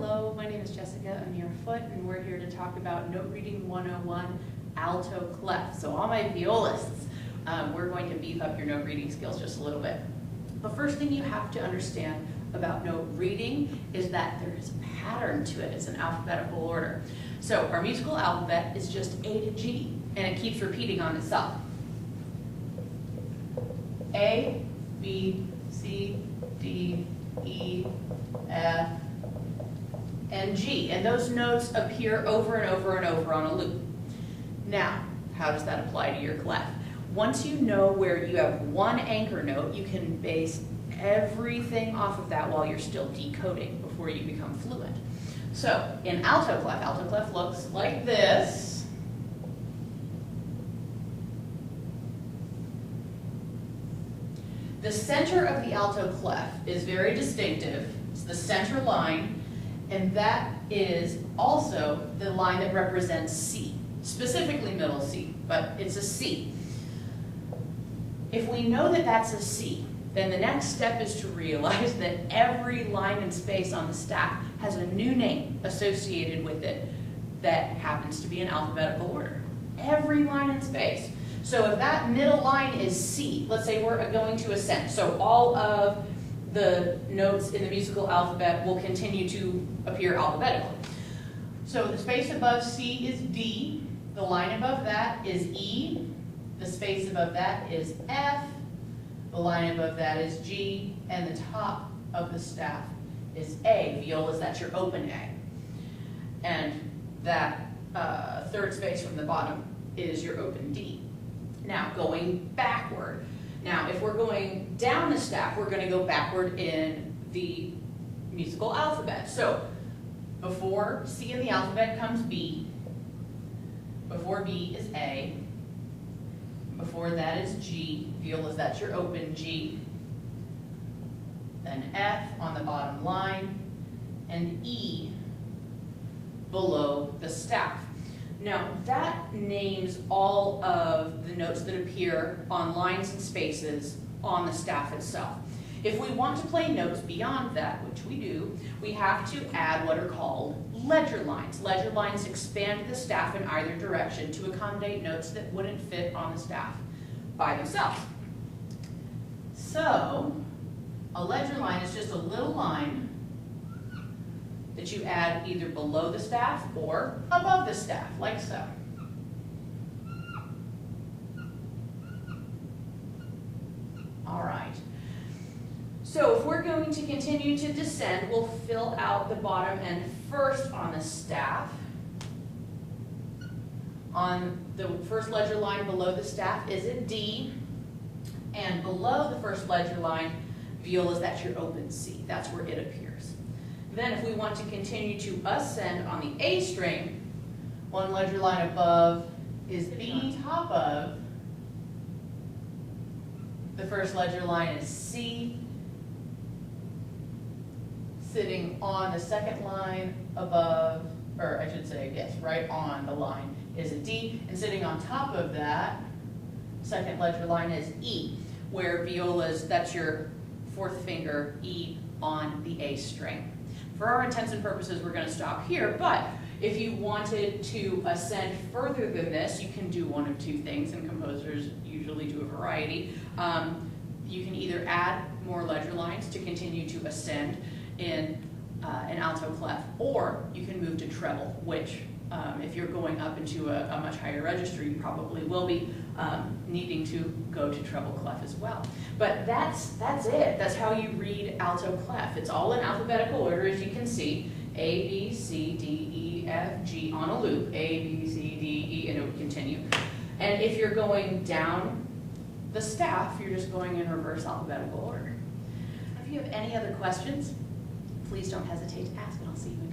Hello, my name is Jessica Amir-Foote, and we're here to talk about Note Reading 101, Alto Clef. So all my violists, we're going to beef up your note reading skills just a little bit. The first thing you have to understand about note reading is that there is a pattern to it. It's an alphabetical order. So our musical alphabet is just A to G, and it keeps repeating on itself. A, B, C, D, E, F, and G. And those notes appear over and over and over on a loop. Now, how does that apply to your clef? Once you know where you have one anchor note, you can base everything off of that while you're still decoding before you become fluent. So, in alto clef looks like this. The center of the alto clef is very distinctive. It's the center line, and that is also the line that represents C, specifically middle C, but it's a C. If we know that that's a C, then the next step is to realize that every line and space on the staff has a new name associated with it that happens to be in alphabetical order. Every line and space. So if that middle line is C, let's say we're going to ascend, so all of the notes in the musical alphabet will continue to appear alphabetically. So the space above C is D, the line above that is E, the space above that is F, the line above that is G, and the top of the staff is A. Violas, that's your open A. And that third space from the bottom is your open D. Now, going backward. Now, if we're going down the staff, we're going to go backward in the musical alphabet. So, before C in the alphabet comes B, before B is A, before that is G, violas, that's your open G, then F on the bottom line, and E below the staff. Now, that names all of the notes that appear on lines and spaces on the staff itself. If we want to play notes beyond that, which we do, we have to add what are called ledger lines. Ledger lines expand the staff in either direction to accommodate notes that wouldn't fit on the staff by themselves. So, a ledger line is just a little line that you add either below the staff or above the staff, like so. All right. So if we're going to continue to descend, we'll fill out the bottom end first on the staff. On the first ledger line below the staff is a D, and below the first ledger line, violas, that's your open C. That's where it appears. Then if we want to continue to ascend on the A string, one ledger line above is B. On top of the first ledger line is C. Sitting on the second line above, or I should say, yes, right on the line is a D. And sitting on top of that, second ledger line is E, where violas, that's your fourth finger, E on the A string. For our intents and purposes, we're going to stop here, but if you wanted to ascend further than this, you can do one of two things, and composers usually do a variety. You can either add more ledger lines to continue to ascend in an alto clef, or you can move to treble, which if you're going up into a much higher register, you probably will be needing to go to treble clef as well. But that's it. That's how you read alto clef. It's all in alphabetical order, as you can see. A, B, C, D, E, F, G on a loop. A, B, C, D, E, and it would continue. And if you're going down the staff, you're just going in reverse alphabetical order. If you have any other questions, please don't hesitate to ask, and I'll see you in